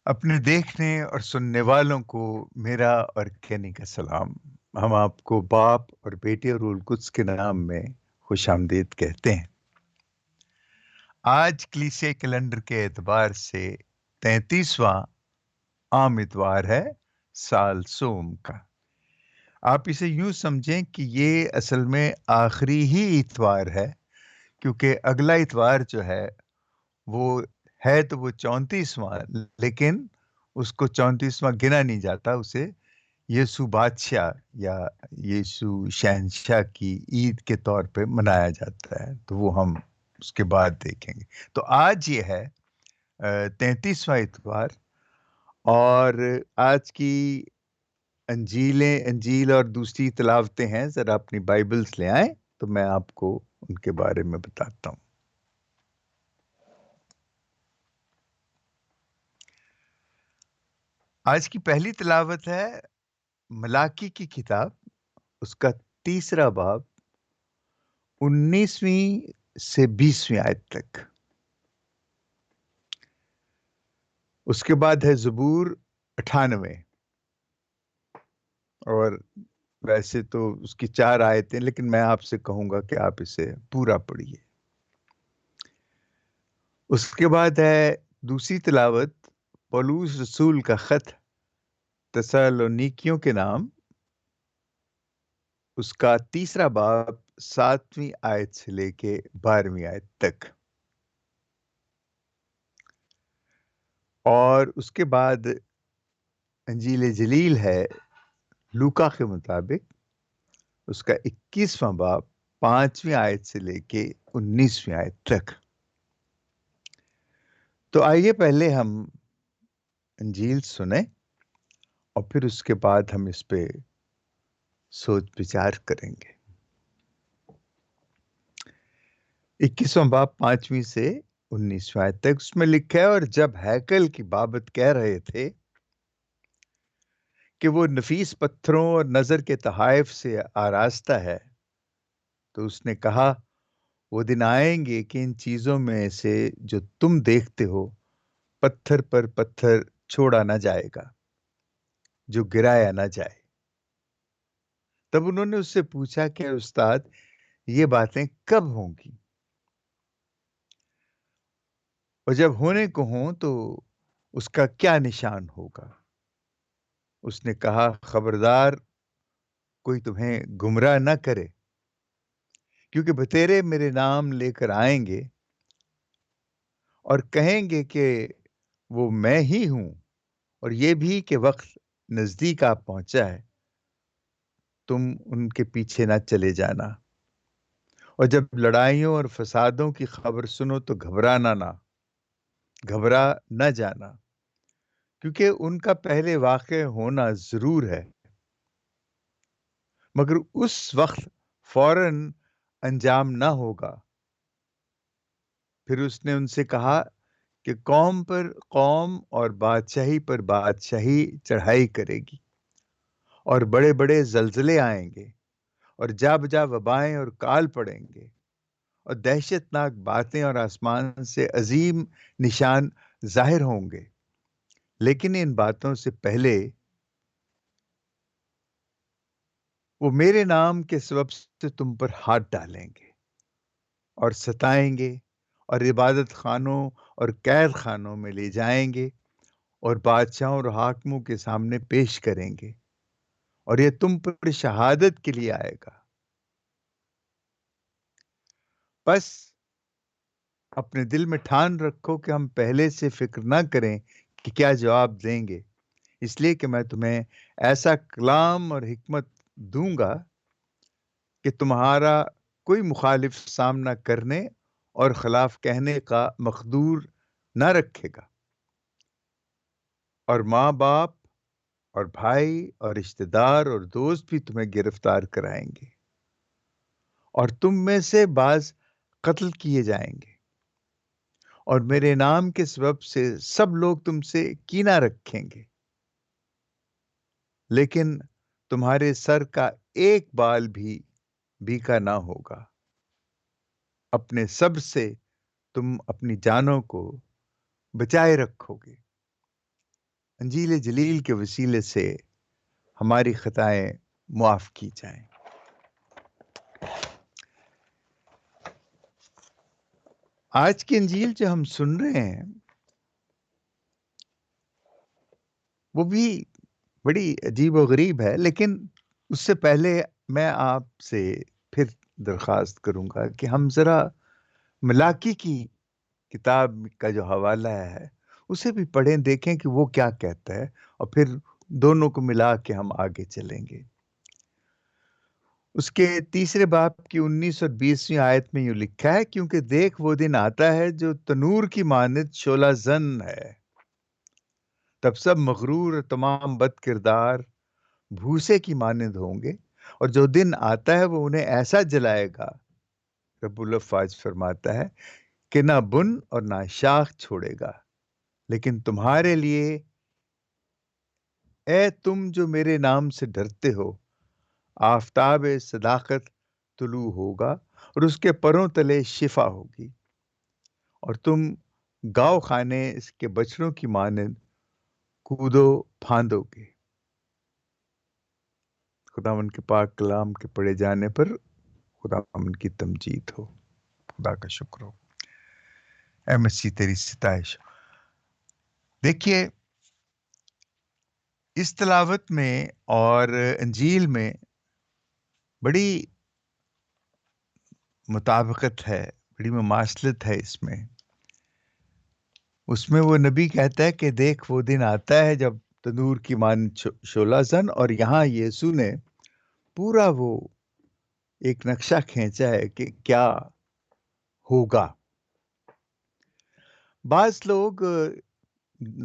اپنے دیکھنے اور سننے والوں کو میرا اور کینی کا سلام۔ ہم آپ کو باپ اور بیٹے اور روح القدس کے نام میں خوش آمدید کہتے ہیں۔ آج کلیسے کیلنڈر کے اعتبار سے 33واں عام اتوار ہے سال سوم کا۔ آپ اسے یوں سمجھیں کہ یہ اصل میں آخری ہی اتوار ہے، کیونکہ اگلا اتوار جو ہے وہ ہے تو وہ 34واں، لیکن اس کو 34واں گنا نہیں جاتا، اسے یسوع بادشاہ یا یسوع شہنشاہ کی عید کے طور پہ منایا جاتا ہے، تو وہ ہم اس کے بعد دیکھیں گے۔ تو آج یہ ہے 33واں اتوار، اور آج کی انجیل اور دوسری تلاوتیں ہیں۔ ذرا اپنی بائبلز لے آئیں تو میں آپ کو ان کے بارے میں بتاتا ہوں۔ آج کی پہلی تلاوت ہے ملاکی کی کتاب، اس کا 3 باب 19ویں سے 20ویں آیت تک۔ اس کے بعد ہے زبور 98، اور ویسے تو اس کی 4 آیتیں، لیکن میں آپ سے کہوں گا کہ آپ اسے پورا پڑھیے۔ اس کے بعد ہے دوسری تلاوت پولوس رسول کا خط تسالونیکیوں کے نام، اس کا 3 باب 7ویں آیت سے لے کے 12ویں آیت تک۔ اور اس کے بعد انجیل جلیل ہے لوکا کے مطابق، اس کا 21واں باب 5ویں آیت سے لے کے 19ویں آیت تک۔ تو آئیے پہلے ہم انجیل سنیں اور پھر اس کے بعد ہم اس پہ سوچ بچار کریں گے۔ 21واں باب 5ویں سے 19ویں آیت تک اس میں لکھا ہے، اور جب ہیکل کی بابت کہہ رہے تھے کہ وہ نفیس پتھروں اور نظر کے تحائف سے آراستہ ہے، تو اس نے کہا وہ دن آئیں گے کہ ان چیزوں میں سے جو تم دیکھتے ہو پتھر پر پتھر چھوڑا نہ جائے گا، جو گرایا نہ جائے۔ تب انہوں نے اس سے پوچھا کہ استاد یہ باتیں کب ہوں گی، اور جب ہونے کو ہوں تو اس کا کیا نشان ہوگا؟ اس نے کہا خبردار کوئی تمہیں گمراہ نہ کرے، کیونکہ بتیرے میرے نام لے کر آئیں گے اور کہیں گے کہ وہ میں ہی ہوں، اور یہ بھی کہ وقت نزدیک آ پہنچا ہے، تم ان کے پیچھے نہ چلے جانا۔ اور جب لڑائیوں اور فسادوں کی خبر سنو تو گھبرا نہ جانا، کیونکہ ان کا پہلے واقع ہونا ضرور ہے، مگر اس وقت فوراً انجام نہ ہوگا۔ پھر اس نے ان سے کہا کہ قوم پر قوم اور بادشاہی پر بادشاہی چڑھائی کرے گی، اور بڑے بڑے زلزلے آئیں گے، اور جا بجا وبائیں اور کال پڑیں گے، اور دہشت ناک باتیں اور آسمان سے عظیم نشان ظاہر ہوں گے۔ لیکن ان باتوں سے پہلے وہ میرے نام کے سبب سے تم پر ہاتھ ڈالیں گے اور ستائیں گے، اور عبادت خانوں اور قید خانوں میں لے جائیں گے، اور بادشاہوں اور حاکموں کے سامنے پیش کریں گے، اور یہ تم پر شہادت کے لیے آئے گا۔ بس اپنے دل میں ٹھان رکھو کہ ہم پہلے سے فکر نہ کریں کہ کیا جواب دیں گے، اس لیے کہ میں تمہیں ایسا کلام اور حکمت دوں گا کہ تمہارا کوئی مخالف سامنا کرنے اور خلاف کہنے کا مقدور نہ رکھے گا، اور ماں باپ اور بھائی اور رشتہ دار اور دوست بھی تمہیں گرفتار کرائیں گے، اور تم میں سے بعض قتل کیے جائیں گے، اور میرے نام کے سبب سے سب لوگ تم سے کینہ رکھیں گے، لیکن تمہارے سر کا ایک بال بھی بیکا نہ ہوگا۔ اپنے سب سے تم اپنی جانوں کو بچائے رکھو گے۔ انجیل جلیل کے وسیلے سے ہماری خطائیں معاف کی جائیں۔ آج کی انجیل جو ہم سن رہے ہیں وہ بھی بڑی عجیب و غریب ہے، لیکن اس سے پہلے میں آپ سے پھر درخواست کروں گا کہ ہم ذرا ملاکی کی کتاب کا جو حوالہ ہے اسے بھی پڑھیں، دیکھیں کہ وہ کیا کہتا ہے، اور پھر دونوں کو ملا کے ہم آگے چلیں گے۔ اس کے 3 باب کی 19 اور 20ویں آیت میں یوں لکھا ہے، کیونکہ دیکھ وہ دن آتا ہے جو تنور کی مانند شعلہ زن ہے، تب سب مغرور اور تمام بد کردار بھوسے کی مانند ہوں گے، اور جو دن آتا ہے وہ انہیں ایسا جلائے گا، رب الافواج فرماتا ہے، کہ نہ بن اور نہ شاخ چھوڑے گا۔ لیکن تمہارے لیے، اے تم جو میرے نام سے ڈرتے ہو، آفتاب صداقت طلوع ہوگا اور اس کے پروں تلے شفا ہوگی، اور تم گاؤ خانے اس کے بچڑوں کی مانند کودو پھاندو گے۔ خداوند کے پاک کلام کے پڑھے جانے پر خداوند کی تمجید ہو، خدا کا شکر ہو۔ اے مسیح تیری ستائش ہو۔ دیکھیے، اس تلاوت میں اور انجیل میں بڑی مطابقت ہے، بڑی مماثلت ہے اس میں۔ اس میں وہ نبی کہتا ہے کہ دیکھ وہ دن آتا ہے جب تنور کی مانند شعلہ زن، اور یہاں یسوع نے پورا وہ ایک نقشہ کھینچا ہے کہ کیا ہوگا۔ بعض لوگ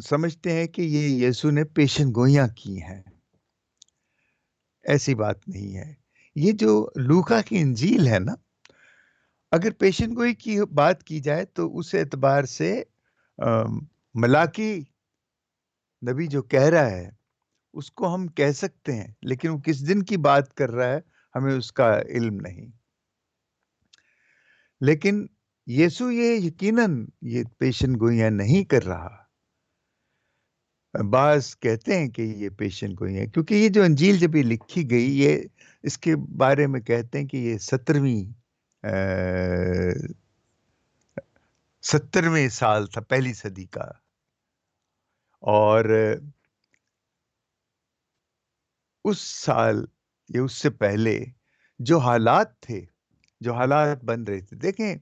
سمجھتے ہیں کہ یہ یسوع نے پیشن گوئیاں کی ہیں، ایسی بات نہیں ہے۔ یہ جو لوکا کی انجیل ہے نا، اگر پیشن گوئی کی بات کی جائے تو اس اعتبار سے ملاکی نبی جو کہہ رہا ہے اس کو ہم کہہ سکتے ہیں، لیکن وہ کس دن کی بات کر رہا ہے ہمیں اس کا علم نہیں۔ لیکن یسوع یہ یقیناً یہ پیشن گوئیاں نہیں کر رہا۔ بعض کہتے ہیں کہ یہ پیشن گوئی ہے، کیونکہ یہ جو انجیل جب یہ لکھی گئی، یہ اس کے بارے میں کہتے ہیں کہ یہ 17ویں سال تھا، پہلی صدی کا، اور اس سال یا اس سے پہلے جو حالات تھے، جو حالات بن رہے تھے، دیکھیں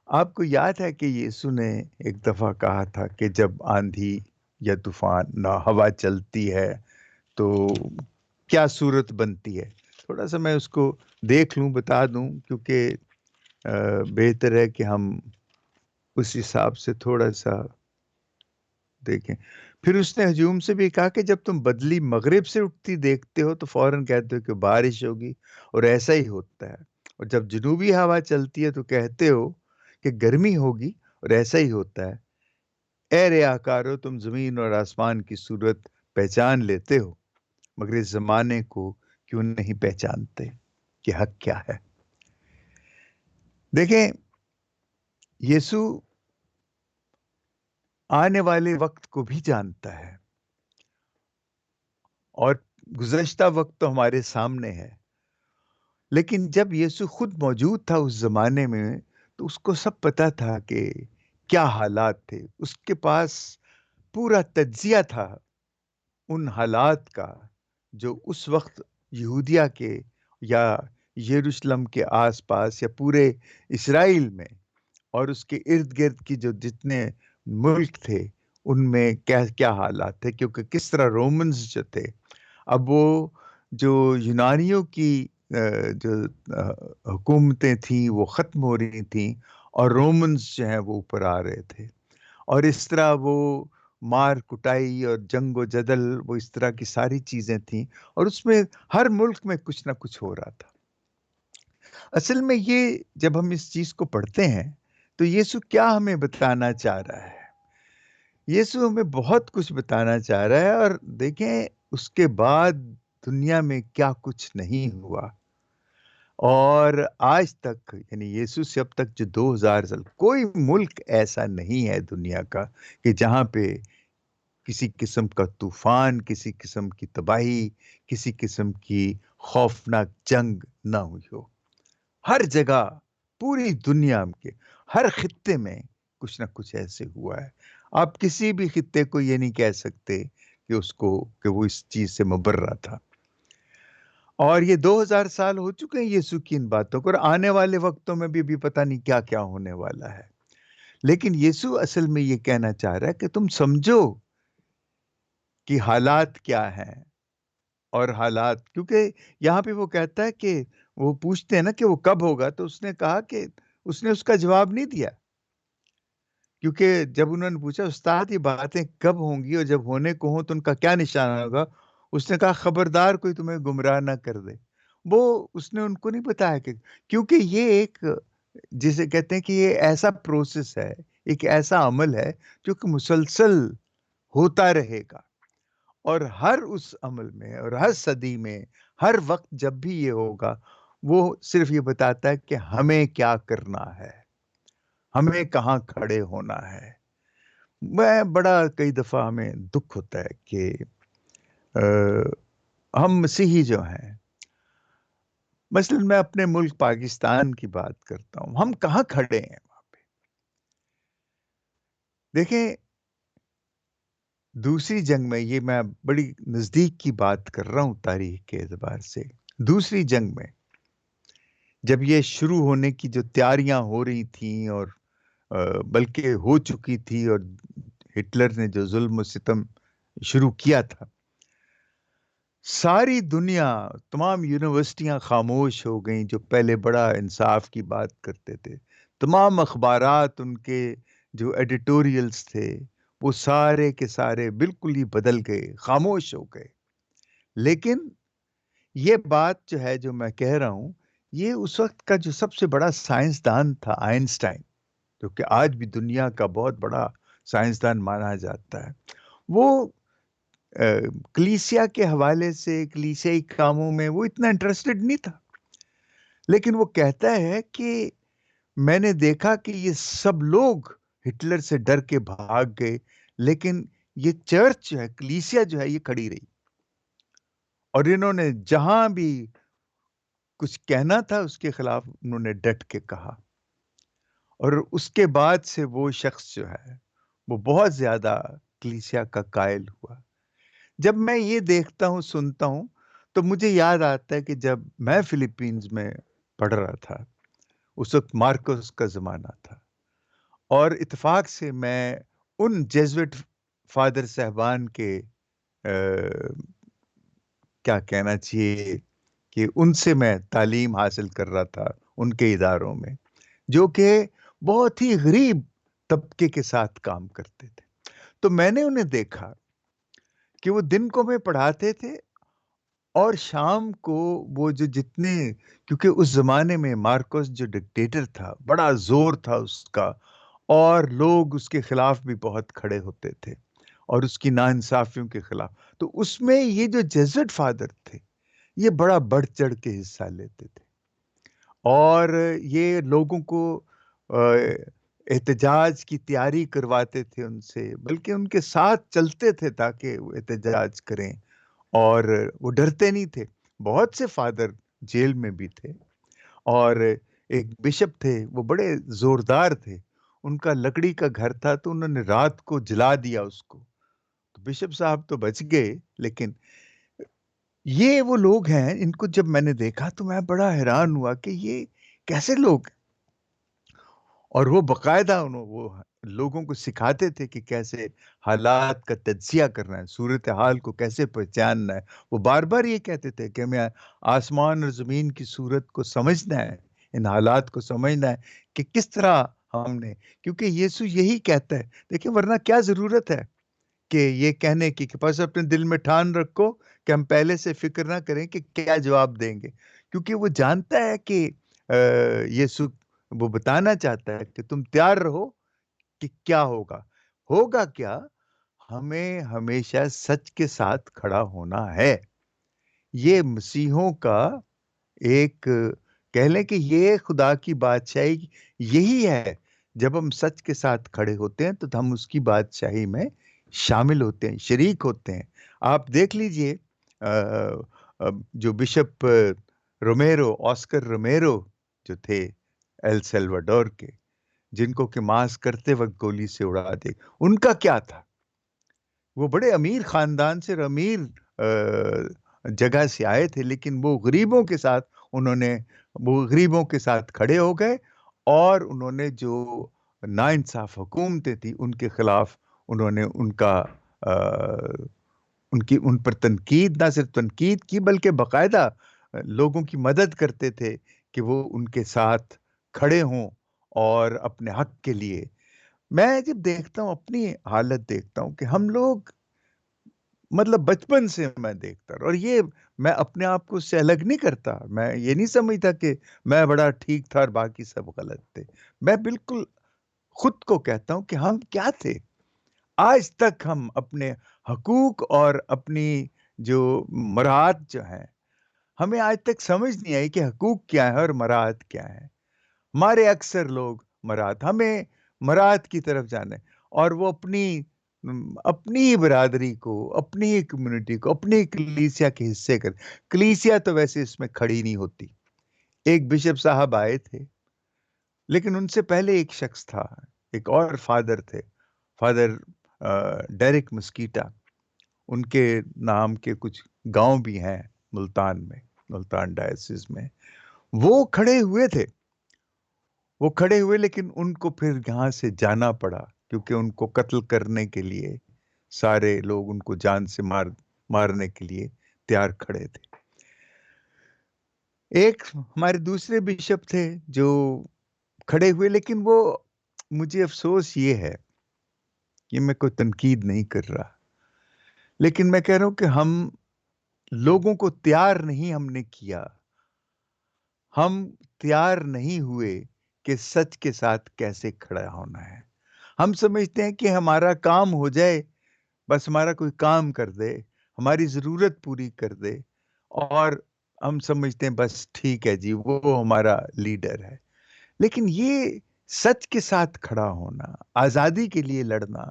آپ کو یاد ہے کہ یسوع نے ایک دفعہ کہا تھا کہ جب آندھی یا طوفان نہ ہوا چلتی ہے تو کیا صورت بنتی ہے۔ تھوڑا سا میں اس کو دیکھ لوں، بتا دوں، کیونکہ بہتر ہے کہ ہم اس حساب سے تھوڑا سا دیکھیں۔ پھر اس نے ہجوم سے بھی کہا کہ جب تم بدلی مغرب سے اٹھتی دیکھتے ہو تو فوراً کہتے ہو کہ بارش ہوگی، اور ایسا ہی ہوتا ہے، اور جب جنوبی ہوا چلتی ہے تو کہتے ہو کہ گرمی ہوگی، اور ایسا ہی ہوتا ہے۔ اے ریاکارو، تم زمین اور آسمان کی صورت پہچان لیتے ہو، مگر اس زمانے کو کیوں نہیں پہچانتے کہ حق کیا ہے۔ دیکھیں، یسوع آنے والے وقت کو بھی جانتا ہے، اور گزشتہ وقت تو ہمارے سامنے ہے، لیکن جب یسوع خود موجود تھا اس زمانے میں تو اس کو سب پتا تھا کہ کیا حالات تھے۔ اس کے پاس پورا تجزیہ تھا ان حالات کا جو اس وقت یہودیہ کے یا یروشلم کے آس پاس یا پورے اسرائیل میں اور اس کے ارد گرد کی جو جتنے ملک تھے ان میں کیا کیا حالات تھے، کیونکہ کس طرح رومنز جو تھے، اب وہ جو یونانیوں کی جو حکومتیں تھیں وہ ختم ہو رہی تھیں، اور رومنز جو ہیں وہ اوپر آ رہے تھے، اور اس طرح وہ مار کٹائی اور جنگ و جدل، وہ اس طرح کی ساری چیزیں تھیں، اور اس میں ہر ملک میں کچھ نہ کچھ ہو رہا تھا۔ اصل میں یہ جب ہم اس چیز کو پڑھتے ہیں تو یسوع کیا ہمیں بتانا چاہ رہا ہے؟ یسوع ہمیں بہت کچھ بتانا چاہ رہا ہے، اور دیکھیں اس کے بعد دنیا میں کیا کچھ نہیں ہوا، اور آج تک یعنی یسوع سے اب تک جو 2000 سال، کوئی ملک ایسا نہیں ہے دنیا کا کہ جہاں پہ کسی قسم کا طوفان، کسی قسم کی تباہی، کسی قسم کی خوفناک جنگ نہ ہوئی ہو۔ ہر جگہ، پوری دنیا کے ہر خطے میں کچھ نہ کچھ ایسے ہوا ہے۔ آپ کسی بھی خطے کو یہ نہیں کہہ سکتے کہ وہ اس چیز سے مبرہ تھا۔ اور یہ 2000 سال ہو چکے ہیں یسوع کی ان باتوں کو، اور آنے والے وقتوں میں بھی پتہ نہیں کیا کیا ہونے والا ہے۔ لیکن یسوع اصل میں یہ کہنا چاہ رہا ہے کہ تم سمجھو کہ حالات کیا ہیں، اور حالات، کیونکہ یہاں پہ وہ کہتا ہے کہ وہ پوچھتے ہیں نا کہ وہ کب ہوگا، تو اس نے کہا کہ اس نے اس کا جواب نہیں دیا، کیونکہ جب انہوں نے پوچھا استاد یہ باتیں کب ہوں گی اور جب ہونے کو ہوں تو ان کا کیا نشانہ ہوگا، اس نے کہا خبردار کوئی تمہیں گمراہ نہ کر دے۔ وہ اس نے ان کو نہیں بتایا کہ، کیونکہ یہ ایک، جسے کہتے ہیں کہ یہ ایسا پروسیس ہے، ایک ایسا عمل ہے جو کہ مسلسل ہوتا رہے گا، اور ہر اس عمل میں اور ہر صدی میں ہر وقت جب بھی یہ ہوگا، وہ صرف یہ بتاتا ہے کہ ہمیں کیا کرنا ہے، ہمیں کہاں کھڑے ہونا ہے۔ میں بڑا کئی دفعہ ہمیں دکھ ہوتا ہے کہ ہم مسیحی جو ہیں، مثلاً میں اپنے ملک پاکستان کی بات کرتا ہوں، ہم کہاں کھڑے ہیں وہاں پہ؟ دیکھیں، دوسری جنگ میں، یہ میں بڑی نزدیک کی بات کر رہا ہوں تاریخ کے اعتبار سے، دوسری جنگ میں جب یہ شروع ہونے کی جو تیاریاں ہو رہی تھیں، اور بلکہ ہو چکی تھی، اور ہٹلر نے جو ظلم و ستم شروع کیا تھا، ساری دنیا، تمام یونیورسٹیاں خاموش ہو گئیں جو پہلے بڑا انصاف کی بات کرتے تھے، تمام اخبارات، ان کے جو ایڈیٹوریلز تھے، وہ سارے کے سارے بالکل ہی بدل گئے، خاموش ہو گئے۔ لیکن یہ بات جو ہے، جو میں کہہ رہا ہوں، یہ اس وقت کا جو سب سے بڑا سائنسدان تھا آئنسٹائن، جو کہ آج بھی دنیا کا بہت بڑا سائنسدان مانا جاتا ہے، وہ کلیسیا کے حوالے سے، کلیسیائی کاموں میں وہ اتنا انٹرسٹڈ نہیں تھا، لیکن وہ کہتا ہے کہ میں نے دیکھا کہ یہ سب لوگ ہٹلر سے ڈر کے بھاگ گئے، لیکن یہ چرچ جو ہے، کلیسیا جو ہے، یہ کھڑی رہی، اور انہوں نے جہاں بھی کچھ کہنا تھا اس کے خلاف انہوں نے ڈٹ کے کہا، اور اس کے بعد سے وہ شخص جو ہے وہ بہت زیادہ کلیسیا کا قائل ہوا۔ جب میں یہ دیکھتا ہوں، سنتا ہوں، تو مجھے یاد آتا ہے کہ جب میں فلپینز میں پڑھ رہا تھا، اس وقت مارکوس کا زمانہ تھا، اور اتفاق سے میں ان جیزوٹ فادر صاحبان کے کیا کہنا چاہیے کہ ان سے میں تعلیم حاصل کر رہا تھا، ان کے اداروں میں، جو کہ بہت ہی غریب طبقے کے ساتھ کام کرتے تھے۔ تو میں نے انہیں دیکھا کہ وہ دن کو میں پڑھاتے تھے، اور شام کو وہ جو جتنے، کیونکہ اس زمانے میں مارکوس جو ڈکٹیٹر تھا، بڑا زور تھا اس کا، اور لوگ اس کے خلاف بھی بہت کھڑے ہوتے تھے، اور اس کی ناانصافیوں کے خلاف، تو اس میں یہ جو جیزوٹ فادر تھے، یہ بڑا بڑھ چڑھ کے حصہ لیتے تھے، اور یہ لوگوں کو احتجاج کی تیاری کرواتے تھے ان سے، بلکہ ان کے ساتھ چلتے تھے تاکہ وہ احتجاج کریں، اور وہ ڈرتے نہیں تھے۔ بہت سے فادر جیل میں بھی تھے، اور ایک بشپ تھے، وہ بڑے زوردار تھے، ان کا لکڑی کا گھر تھا، تو انہوں نے رات کو جلا دیا اس کو، تو بشپ صاحب تو بچ گئے، لیکن یہ وہ لوگ ہیں، ان کو جب میں نے دیکھا تو میں بڑا حیران ہوا کہ یہ کیسے لوگ ہیں؟ اور وہ باقاعدہ وہ لوگوں کو سکھاتے تھے کہ کیسے حالات کا تجزیہ کرنا ہے، صورتحال کو کیسے پہچاننا ہے۔ وہ بار بار یہ کہتے تھے کہ ہمیں آسمان اور زمین کی صورت کو سمجھنا ہے، ان حالات کو سمجھنا ہے کہ کس طرح ہم نے، کیونکہ یسوع یہی کہتا ہے، دیکھیں ورنہ کیا ضرورت ہے کہ یہ کہنے کی کہ بس اپنے دل میں ٹھان رکھو کہ ہم پہلے سے فکر نہ کریں کہ کیا جواب دیں گے، کیونکہ وہ جانتا ہے کہ یسوع وہ بتانا چاہتا ہے کہ تم تیار رہو کہ کیا ہوگا۔ ہوگا کیا؟ ہمیں ہمیشہ سچ کے ساتھ کھڑا ہونا ہے۔ یہ مسیحوں کا ایک، کہہ لیں کہ یہ خدا کی بادشاہی یہی ہے، جب ہم سچ کے ساتھ کھڑے ہوتے ہیں تو ہم اس کی بادشاہی میں شامل ہوتے ہیں، شریک ہوتے ہیں. آپ دیکھ لیجئے جو بشپ رومیرو، آسکر رومیرو جو تھے ایل سیلواڈور کے، جن کو کہ ماس کرتے وقت گولی سے اڑا دے، ان کا کیا تھا؟ وہ بڑے امیر خاندان سے، امیر جگہ سے آئے تھے، لیکن وہ غریبوں کے ساتھ کھڑے ہو گئے، اور انہوں نے جو ناانصاف حکومتیں تھی ان کے خلاف انہوں نے ان پر تنقید، نہ صرف تنقید کی بلکہ باقاعدہ لوگوں کی مدد کرتے تھے کہ وہ ان کے ساتھ کھڑے ہوں اور اپنے حق کے لیے. میں جب دیکھتا ہوں، اپنی حالت دیکھتا ہوں کہ ہم لوگ، مطلب بچپن سے میں دیکھتا ہوں، اور یہ میں اپنے آپ کو اس سے الگ نہیں کرتا، میں یہ نہیں سمجھتا کہ میں بڑا ٹھیک تھا اور باقی سب غلط تھے. میں بالکل خود کو کہتا ہوں کہ ہم کیا تھے. آج تک ہم اپنے حقوق اور اپنی جو مراعات جو ہیں، ہمیں آج تک سمجھ نہیں آئی کہ حقوق کیا ہے اور مراعات کیا ہے. ہمارے اکثر لوگ ہمیں مراعات کی طرف جانے، اور وہ اپنی برادری کو، اپنی کمیونٹی کو، اپنی کلیسیا کے حصے کر. کلیسیا تو ویسے اس میں کھڑی نہیں ہوتی. ایک بشپ صاحب آئے تھے، لیکن ان سے پہلے ایک شخص تھا، ایک اور فادر تھے، فادر ڈیرک مسکیٹا. ان کے نام کے کچھ گاؤں بھی ہیں ملتان میں، ملتان ڈائسس میں. وہ کھڑے ہوئے لیکن ان کو پھر یہاں سے جانا پڑا، کیونکہ ان کو قتل کرنے کے لیے سارے لوگ ان کو جان سے مارنے کے لیے تیار کھڑے تھے. ایک ہمارے دوسرے بشپ تھے جو کھڑے ہوئے، لیکن وہ، مجھے افسوس یہ ہے کہ میں کوئی تنقید نہیں کر رہا، لیکن میں کہہ رہا ہوں کہ ہم لوگوں کو تیار نہیں ہم نے کیا، ہم تیار نہیں ہوئے کہ سچ کے ساتھ کیسے کھڑا ہونا ہے. ہم سمجھتے ہیں کہ ہمارا کام ہو جائے، بس ہمارا کوئی کام کر دے، ہماری ضرورت پوری کر دے، اور ہم سمجھتے ہیں بس ٹھیک ہے جی، وہ ہمارا لیڈر ہے. لیکن یہ سچ کے ساتھ کھڑا ہونا، آزادی کے لیے لڑنا،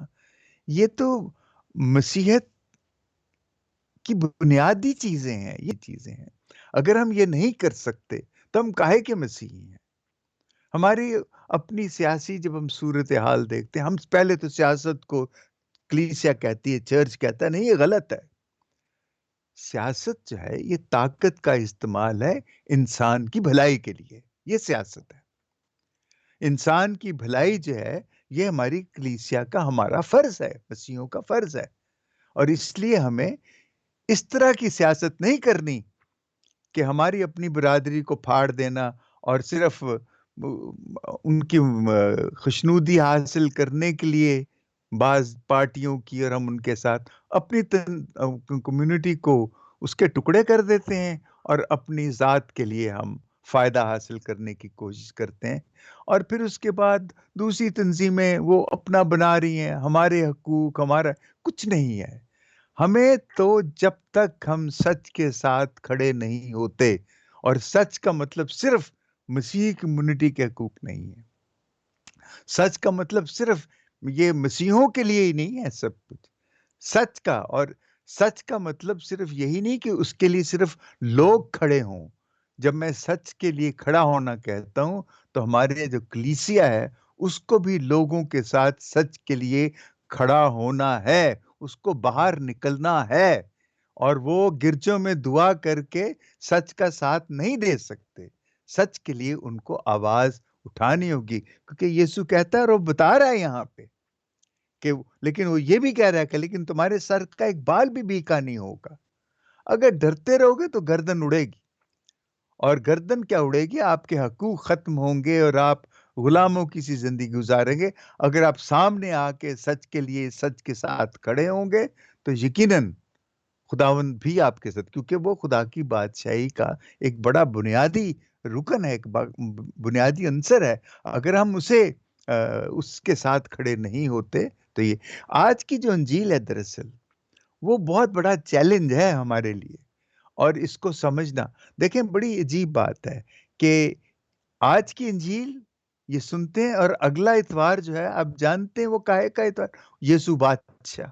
یہ تو مسیحیت کی بنیادی چیزیں ہیں. یہ چیزیں ہیں، اگر ہم یہ نہیں کر سکتے تو ہم کاہے کے مسیحی ہیں؟ ہماری اپنی سیاسی جب ہم صورتحال دیکھتے ہیں، ہم پہلے تو سیاست کو کلیسیا کہتی ہے، چرچ کہتا ہے، نہیں، یہ غلط ہے. سیاست جو ہے یہ طاقت کا استعمال ہے انسان کی بھلائی کے لیے. یہ سیاست ہے. انسان کی بھلائی جو ہے یہ ہماری کلیسیا کا، ہمارا فرض ہے، مسیحیوں کا فرض ہے. اور اس لیے ہمیں اس طرح کی سیاست نہیں کرنی کہ ہماری اپنی برادری کو پھاڑ دینا اور صرف ان کی خوشنودی حاصل کرنے کے لیے بعض پارٹیوں کی، اور ہم ان کے ساتھ اپنی کمیونٹی کو اس کے ٹکڑے کر دیتے ہیں، اور اپنی ذات کے لیے ہم فائدہ حاصل کرنے کی کوشش کرتے ہیں. اور پھر اس کے بعد دوسری تنظیمیں وہ اپنا بنا رہی ہیں، ہمارے حقوق، ہمارا کچھ نہیں ہے. ہمیں تو جب تک ہم سچ کے ساتھ کھڑے نہیں ہوتے، اور سچ کا مطلب صرف مسیحی کمیونٹی کے حقوق نہیں ہے، سچ کا مطلب صرف یہ مسیحوں کے لیے ہی نہیں ہے سب کچھ. سچ کا، اور سچ کا مطلب صرف یہی نہیں کہ اس کے لیے صرف لوگ کھڑے ہوں. جب میں سچ کے لیے کھڑا ہونا کہتا ہوں تو ہمارے جو کلیسیا ہے اس کو بھی لوگوں کے ساتھ سچ کے لیے کھڑا ہونا ہے، اس کو باہر نکلنا ہے. اور وہ گرجوں میں دعا کر کے سچ کا ساتھ نہیں دے سکتے. سچ کے لیے ان کو آواز اٹھانی ہوگی، کیونکہ یسوع کہتا ہے، اور وہ بتا رہا ہے یہاں پہ کہ لیکن وہ یہ بھی کہہ رہا ہے کہ لیکن تمہارے سر کا ایک بال بھی بیکا نہیں ہوگا. اگر ڈرتے رہو گے تو گردن اڑے گی، اور گردن کیا اڑے گی؟ آپ کے حقوق ختم ہوں گے اور آپ غلاموں کی سی زندگی گزاریں گے. اگر آپ سامنے آ کے سچ کے لیے، سچ کے ساتھ کھڑے ہوں گے تو یقیناً خداوند بھی آپ کے ساتھ، کیونکہ وہ خدا کی بادشاہی کا ایک بڑا بنیادی رکن ہے، ایک بنیادی عنصر ہے. اگر ہم اس کے ساتھ کھڑے نہیں ہوتے تو یہ آج کی جو انجیل ہے دراصل وہ بہت بڑا چیلنج ہے ہمارے لیے. اور اس کو سمجھنا، دیکھیں بڑی عجیب بات ہے کہ آج کی انجیل یہ سنتے ہیں، اور اگلا اتوار جو ہے آپ جانتے ہیں وہ کاہے کا اتوار؟ یسوع بادشاہ.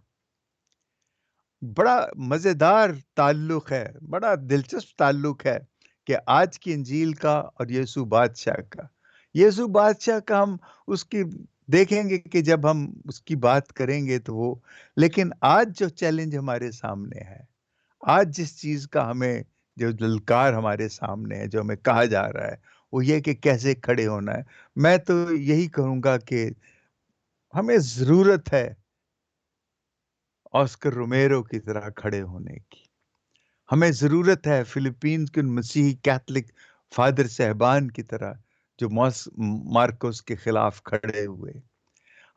بڑا مزیدار تعلق ہے، بڑا دلچسپ تعلق ہے کہ آج کی انجیل کا اور یسوع بادشاہ کا، یسوع بادشاہ کا ہم اس کی دیکھیں گے کہ جب ہم اس کی بات کریں گے تو وہ، لیکن آج جو چیلنج ہمارے سامنے ہے، آج جس چیز کا ہمیں جو للکار ہمارے سامنے ہے، جو ہمیں کہا جا رہا ہے، وہ یہ کہ کیسے کھڑے ہونا ہے۔ میں تو یہی کہوں گا کہ ہمیں ضرورت ہے آسکر رومیرو کی طرح کھڑے ہونے کی۔ ہمیں ضرورت ہے فلپینز کے ان مسیحی کیتھولک فادر صاحبان کی طرح جو مارکوس کے خلاف کھڑے ہوئے۔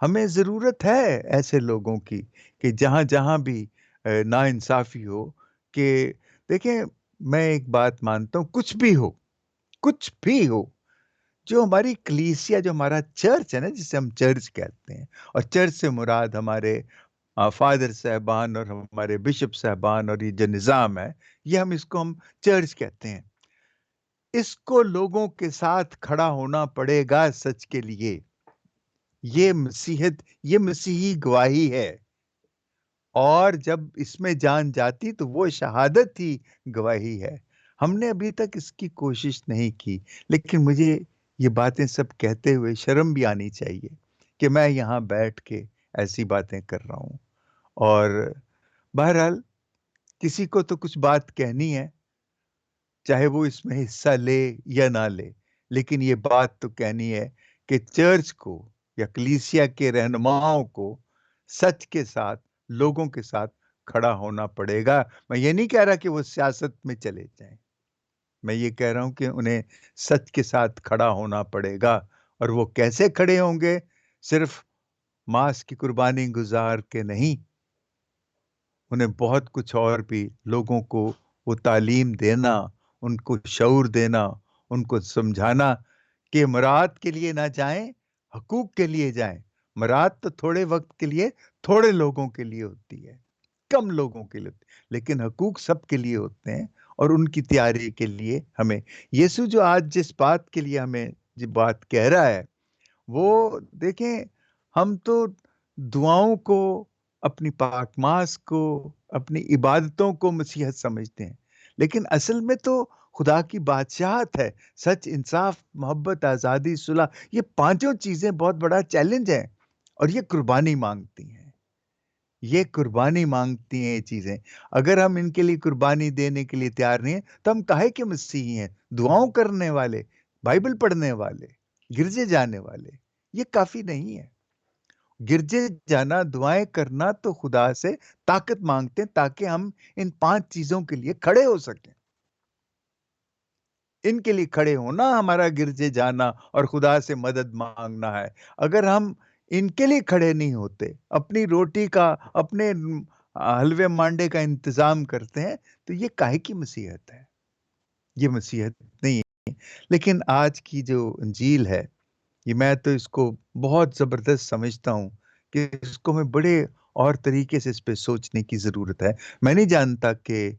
ہمیں ضرورت ہے ایسے لوگوں کی کہ جہاں جہاں بھی ناانصافی ہو، کہ دیکھیں میں ایک بات مانتا ہوں، کچھ بھی ہو، جو ہماری کلیسیا، جو ہمارا چرچ ہے نا، جسے ہم چرچ کہتے ہیں، اور چرچ سے مراد ہمارے فادر صاحبان اور ہمارے بشپ صاحبان اور یہ جو نظام ہے، یہ ہم چرچ کہتے ہیں۔ اس کو لوگوں کے ساتھ کھڑا ہونا پڑے گا سچ کے لیے۔ یہ مسیحت، یہ مسیحی گواہی ہے، اور جب اس میں جان جاتی تو وہ شہادت ہی گواہی ہے۔ ہم نے ابھی تک اس کی کوشش نہیں کی، لیکن مجھے یہ باتیں سب کہتے ہوئے شرم بھی آنی چاہیے کہ میں یہاں بیٹھ کے ایسی باتیں کر رہا ہوں۔ اور بہرحال کسی کو تو کچھ بات کہنی ہے، چاہے وہ اس میں حصہ لے یا نہ لے، لیکن یہ بات تو کہنی ہے کہ چرچ کو یا کلیسیا کے رہنماؤں کو سچ کے ساتھ، لوگوں کے ساتھ کھڑا ہونا پڑے گا۔ میں یہ نہیں کہہ رہا کہ وہ سیاست میں چلے جائیں، میں یہ کہہ رہا ہوں کہ انہیں سچ کے ساتھ کھڑا ہونا پڑے گا۔ اور وہ کیسے کھڑے ہوں گے؟ صرف ماس کی قربانی گزار کے نہیں، انہیں بہت کچھ اور بھی، لوگوں کو وہ تعلیم دینا، ان کو شعور دینا، ان کو سمجھانا کہ مراد کے لیے نہ جائیں، حقوق کے لیے جائیں۔ مراد تو تھوڑے وقت کے لیے، تھوڑے لوگوں کے لیے ہوتی ہے، کم لوگوں کے لیے ہوتی ہے، لیکن حقوق سب کے لیے ہوتے ہیں، اور ان کی تیاری کے لیے ہمیں یسوع جو آج جس بات کے لیے ہمیں جو بات کہہ رہا ہے، وہ دیکھیں، ہم تو دعاؤں کو، اپنی پاک ماس کو، اپنی عبادتوں کو مسیحت سمجھتے ہیں، لیکن اصل میں تو خدا کی بادشاہت ہے۔ سچ، انصاف، محبت، آزادی، صلح، یہ پانچوں چیزیں بہت بڑا چیلنج ہے، اور یہ قربانی مانگتی ہیں، یہ قربانی مانگتی ہیں یہ چیزیں۔ اگر ہم ان کے لیے قربانی دینے کے لیے تیار نہیں ہیں تو ہم کاہے کے مسیحی ہیں؟ دعاؤں کرنے والے، بائبل پڑھنے والے، گرجے جانے والے، یہ کافی نہیں ہے۔ گرجے جانا، دعائیں کرنا تو خدا سے طاقت مانگتے ہیں تاکہ ہم ان پانچ چیزوں کے لیے کھڑے ہو سکیں۔ ان کے لیے کھڑے ہونا ہمارا گرجے جانا اور خدا سے مدد مانگنا ہے۔ اگر ہم ان کے لیے کھڑے نہیں ہوتے، اپنی روٹی کا، اپنے حلوے مانڈے کا انتظام کرتے ہیں، تو یہ کاہے کی مسیحت ہے؟ یہ مسیحت نہیں ہے۔ لیکن آج کی جو انجیل ہے، یہ میں تو اس کو بہت زبردست سمجھتا ہوں کہ اس کو میں بڑے اور طریقے سے اس پہ سوچنے کی ضرورت ہے۔ میں نہیں جانتا کہ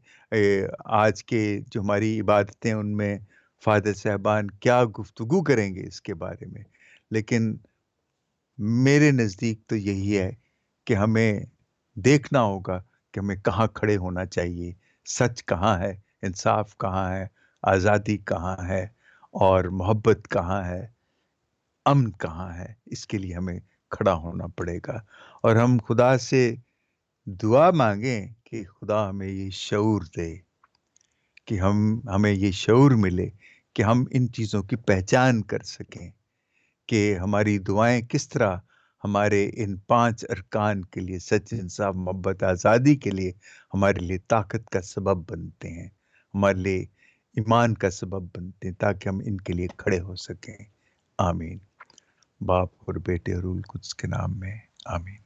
آج کے جو ہماری عبادتیں، ان میں فادر صاحبان کیا گفتگو کریں گے اس کے بارے میں، لیکن میرے نزدیک تو یہی ہے کہ ہمیں دیکھنا ہوگا کہ ہمیں کہاں کھڑے ہونا چاہیے، سچ کہاں ہے، انصاف کہاں ہے، آزادی کہاں ہے، اور محبت کہاں ہے، امن کہاں ہے۔ اس کے لیے ہمیں کھڑا ہونا پڑے گا، اور ہم خدا سے دعا مانگیں کہ خدا ہمیں یہ شعور دے، کہ ہمیں یہ شعور ملے کہ ہم ان چیزوں کی پہچان کر سکیں، کہ ہماری دعائیں کس طرح ہمارے ان پانچ ارکان کے لیے، سچ، انصاف، محبت، آزادی کے لیے ہمارے لیے طاقت کا سبب بنتے ہیں، ہمارے لیے ایمان کا سبب بنتے ہیں، تاکہ ہم ان کے لیے کھڑے ہو سکیں۔ آمین۔ باپ اور بیٹے اور روح القدس کے نام میں، آمین۔